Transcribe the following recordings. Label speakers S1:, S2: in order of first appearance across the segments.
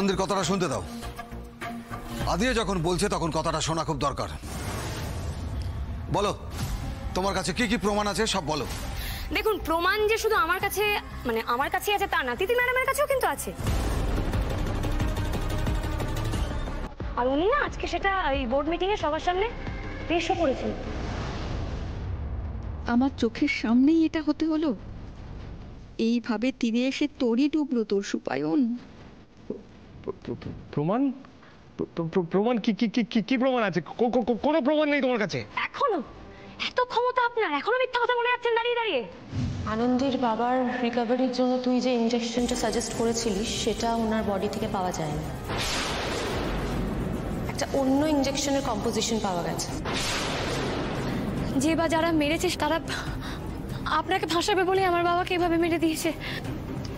S1: আনন্দের কথাটা শুনতে দাও। আদিয়া যখন বলছে তখন কথাটা শোনা খুব দরকার। বলো, তোমার কাছে কি কি প্রমাণ আছে সব বলো।
S2: দেখুন, প্রমাণ যে শুধু আমার কাছে, মানে আমার কাছে আছে তা না, তিথি ম্যাডামের কাছেও কিন্তু আছে। আর উনি না আজকে সেটা এই বোর্ড মিটিং এ সবার সামনে পেশও করেছেন।
S3: আমার চোখের সামনেই এটা হতে হলো। এইভাবে তীরে এসে তোরই ডুবলো তোর সুপায়ন।
S4: প্রমাণ? প্রমাণ কি কি কি কি প্রমাণ আছে? কোনো প্রমাণ নেই তোমার কাছে?
S2: এখনো এত ক্ষমতা আপনার, এখনো মিথ্যা কথা বলে যাচ্ছেন দাঁড়িয়ে দাঁড়িয়ে।
S5: আনন্দের বাবার রিকভারির জন্য তুই যে ইনজেকশনটা সাজেস্ট করেছিলিস সেটা ওনার বডি থেকে পাওয়া যায় না। একটা অন্য ইনজেকশনের কম্পোজিশন পাওয়া গেছে।
S2: যে বা যারা মেরেছে তারা আপনাকে ফাঁসাবে বলে আমার বাবাকে এভাবে মেরে দিয়েছে।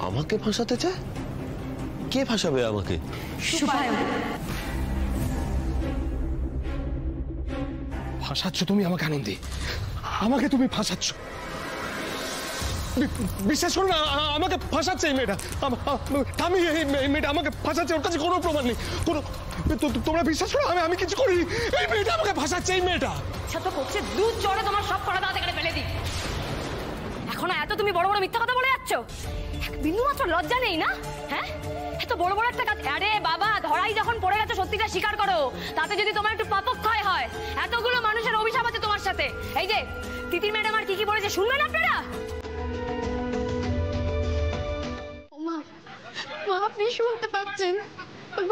S6: আমাকে ফাঁসাতে চায়? কে ফাঁসাবে আমাকে?
S2: সুপায়ন।
S4: ফাঁসাচ্ছ তুমি আমাকে আনন্দে, আমাকে তুমি ফাঁসাচ্ছ। বিশ্বাস করো না, আমাকে ফাঁসাচ্ছে এই মেয়েটা। আমি এই মেয়েটা আমাকে ফাঁসাচ্ছে, ওর কাছে কোনো প্রমাণ নেই। কোনো তোমরা বিশ্বাস করো আমি কিছু করি? এই মেয়েটা আমাকে ফাঁসাচ্ছে, এই মেয়েটা।
S2: ছাত্র করছে দুধ চড়ে তোমার সব করা দাঁত এখানে ফেলে দিই। এখন এত তুমি বড় বড় মিথ্যা কথা বলে যাচ্ছ, বিন্দু মাত্র লজ্জা নেই না? হ্যাঁ, এত বড় বড় একটা কাজ। আরে বাবা, ধরাই যখন পড়ে গেছে সত্যিটা স্বীকার করো। তাতে যদি তোমার একটু পাপক্ষয় হয়, এতগুলো মানুষের অভিশাপ আছে তোমার সাথে। এই যে তিতির ম্যাডাম আর কি কি বলেছে শুনবেন আপনারা?
S3: মা, আপনি শুনতে পাচ্ছেন?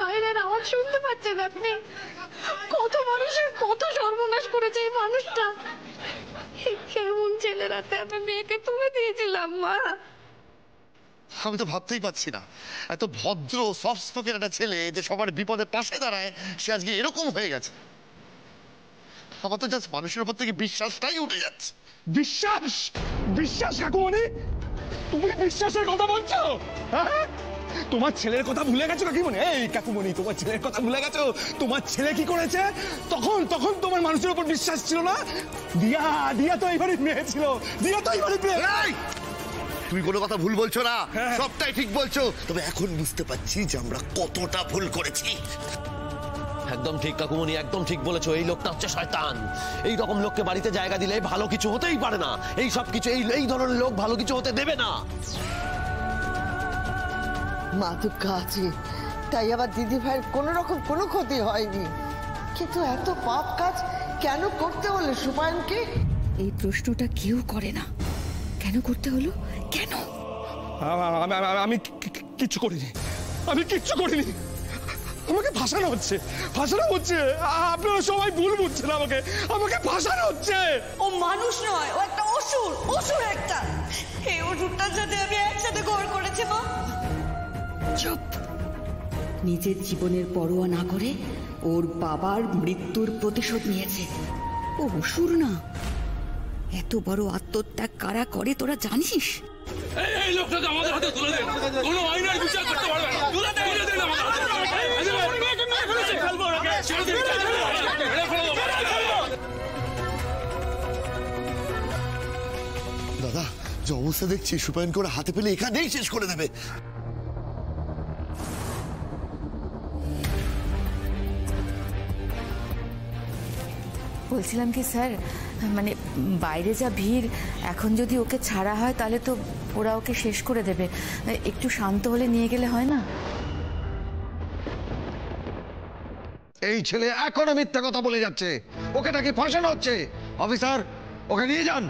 S3: বাইরের আওয়াজ শুনতে পাচ্ছেন আপনি? কত মানুষের কত সর্বনাশ করেছে এই মানুষটা। কেমন ছেলের হাতে আমি মেয়েকে তুলে দিয়েছিলাম মা।
S7: আমি তো ভাবতেই পারছি না, এত ভদ্র সফট স্পোকেন একটা ছেলে যে সবার বিপদে পাশে দাঁড়ায়, সে আজকে এরকম হয়ে গেছে। আমার তো জাস্ট মানুষের উপর থেকে বিশ্বাসটাই উঠে যাচ্ছে।
S4: বিশ্বাস? বিশ্বাস কাকুমণি? তুমি বিশ্বাসের কথা বলছো? হ্যাঁ, তোমার ছেলের কথা ভুলে গেছো কাকুমণি? এই কাকুমণি, তোমার ছেলের কথা ভুলে গেছো? তোমার ছেলে কি করেছে? তখন তোমার মানুষের উপর বিশ্বাস ছিল না? দিয়া তো এই বাড়ির মেয়ে ছিল। দিয়া তো এই বাড়ির মেয়ে।
S7: তুমি কোনো কথা ভুল বলছো না, সবটাই ঠিক বলছো। তবে এখন বুঝতে পারছি যে আমরা কতটা ভুল করেছি।
S6: একদম ঠিক কাকুমণি, একদম ঠিক বলেছো। এই লোকটা হচ্ছে শয়তান। এই রকম লোককে বাড়িতে জায়গা দিলে ভালো কিছু হতেই পারে না। এই সব কিছু এই ধরনের লোক ভালো কিছু হতে দেবে না।
S8: মা দুর্গা আছে, তাই আবার দিদি ভাইয়ের কোনো রকম কোনো ক্ষতি হয়নি। কিন্তু এত পাপ কাজ কেন করতে হলো সুপায়নকে?
S3: এই প্রশ্নটা কেউ করে না। কেন করতে হলো? কেন?
S4: আমি কিচ্ছু করিনি, আমি কিচ্ছু করিনি। আমাকে ফাঁসানো হচ্ছে, ফাঁসানো হচ্ছে। আপনারা সবাই ভুল বুঝছেন, আমাকে ফাঁসানো হচ্ছে।
S9: ও মানুষ নয়, ও একটা অসুর, অসুর একটা। এই অসুরটার সাথে আমি একসাথে ঘর করেছি মা।
S3: চুপ! নিজের জীবনের পরোয়া না করে ওর বাবার মৃত্যুর প্রতিশোধ নিয়েছে। ও অসুর না। এত বড় আত্মত্যাগ কারা করে তোরা জানিস?
S10: এই লোকটাকে আমাদের হাতে তুলে দেন, কোনো আইনের বিচার করতে পারবে না। তুলে দেন আমাদের হাতে।
S7: দাদা, যে অবস্থা দেখছি, সুপায়ন করে হাতে পেলে এখানেই শেষ করে দেবে।
S11: বলছিলাম কি স্যার, মানে বাইরে যা ভিড়, এখন যদি ওকে ছাড়া হয় তাহলে তো ওরা ওকে শেষ করে দেবে। একটু শান্ত হলে নিয়ে গেলে হয় না?
S1: এই ছেলে এখনো মিথ্যা কথা বলে যাচ্ছে, ওকে নাকি ফাঁসানো হচ্ছে। অফিসার, ওকে নিয়ে যান।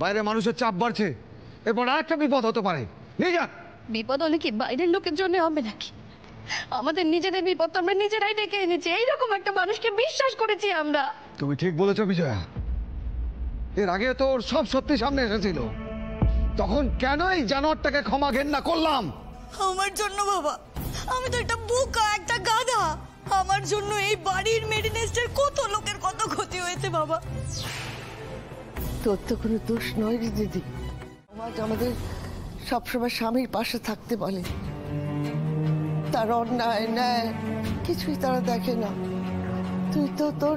S1: বাইরে মানুষের চাপ বাড়ছে, এরপর একটা বিপদ হতে পারে। নিয়ে যান।
S3: বিপদ হলে কি বাইরের লোকের জন্য হবে নাকি? আমাদের নিজেদের বিপদ আমরা নিজেরাই ডেকে এনেছি। এইরকম একটা মানুষকে বিশ্বাস করেছি আমরা।
S1: তুমি ঠিক বলেছো বিজয়া। এর আগে তো ওর সব সত্যি সামনে এসেছিল, তখন কেন এই জানোয়ারটাকে ক্ষমা ঘেন্না করলাম?
S9: আমার জন্য বাবা, আমি তো একটা বোকা, একটা গাধা। আমার জন্য এই বাড়ির মেরিনেস্টের কত লোকের কত ক্ষতি হয়েছে বাবা।
S8: তোর তো কোনো দোষ নয় রে দিদি। সমাজ আমাদের সবসময় স্বামীর পাশে থাকতে বলে, তার অন্যায় ন্যায় কিছুই তারা দেখে না। তুই তো তোর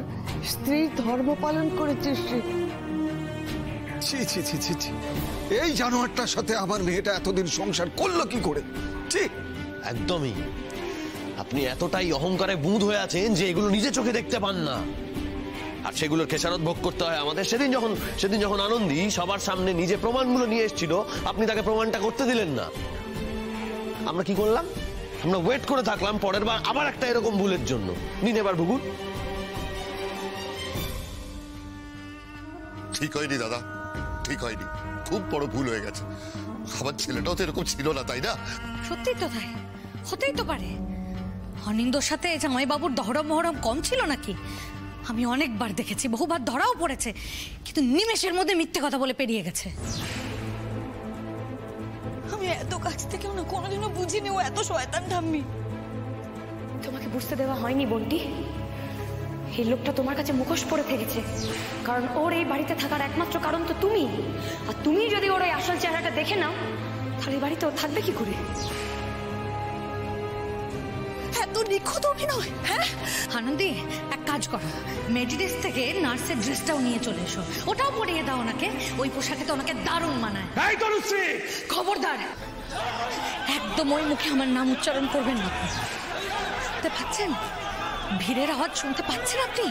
S8: স্ত্রীর ধর্ম পালন করেছিস।
S1: ছি ছি ছি ছি ছি, এই জানোয়ারটার সাথে আমার মেয়েটা এতদিন সংসার করলো কি করে? ঠিক
S6: একদমই। আপনি এতটাই অহংকারে বুঁদ হয়ে আছেন যে এগুলো নিজে চোখে দেখতে পান না, আর সেগুলোর খেসারত ভোগ করতে হয় আমাদের। সেদিন যখন আনন্দী সবার সামনে নিজে প্রমাণগুলো নিয়ে এসেছিল, আপনি তাকে প্রমাণটা করতে দিলেন না। আমরা কি করলাম? আমরা ওয়েট করে থাকলাম পরের বার আবার একটা এরকম ভুলের জন্য। নিন এবার ভুগুন।
S7: ঠিক হয়নি দাদা, ঠিক হয়নি, খুব বড় ভুল হয়ে গেছে। আমার ছেলেটাও তো এরকম ছিল না, তাই না?
S9: সত্যি তো তাই, হতেই তো পারে। অনিন্দর সাথে জামাইবাবুর দহরম মহরম কম ছিল নাকি? আমি অনেকবার দেখেছি, বহুবার ধরাও পড়েছে, কিন্তু নিমেষের মধ্যে মিথ্যে কথা বলে পেরিয়ে গেছে। আমি এত কাছ থেকেও না কোনোদিনও বুঝিনি ও এত শয়তান ঠাম্মি।
S2: তোমাকে বুঝতে দেওয়া হয়নি বন্টি। এই লোকটা তোমার কাছে মুখোশ পরে থেকেছে, কারণ ওর এই বাড়িতে থাকার একমাত্র কারণ তো তুমি। আর তুমি যদি ওর ওই আসল চেহারাটা দেখে নাও, তাহলে এই বাড়িতে ও থাকবে কি করে?
S9: এত নিখুঁত অভিনয়। হ্যাঁ আনন্দী, এক কাজ করো, মেডিডেস থেকে নার্সের ড্রেসটাও নিয়ে চলে এসো, ওটাও পরিয়ে দাও ওনাকে। ওই পোশাকে তো ওনাকে দারুণ মানায়। খবরদার, একদম ওই মুখে আমার নাম উচ্চারণ করবেন না। শুনতে পাচ্ছেন? ভিড়ের আওয়াজ শুনতে পাচ্ছেন আপনি?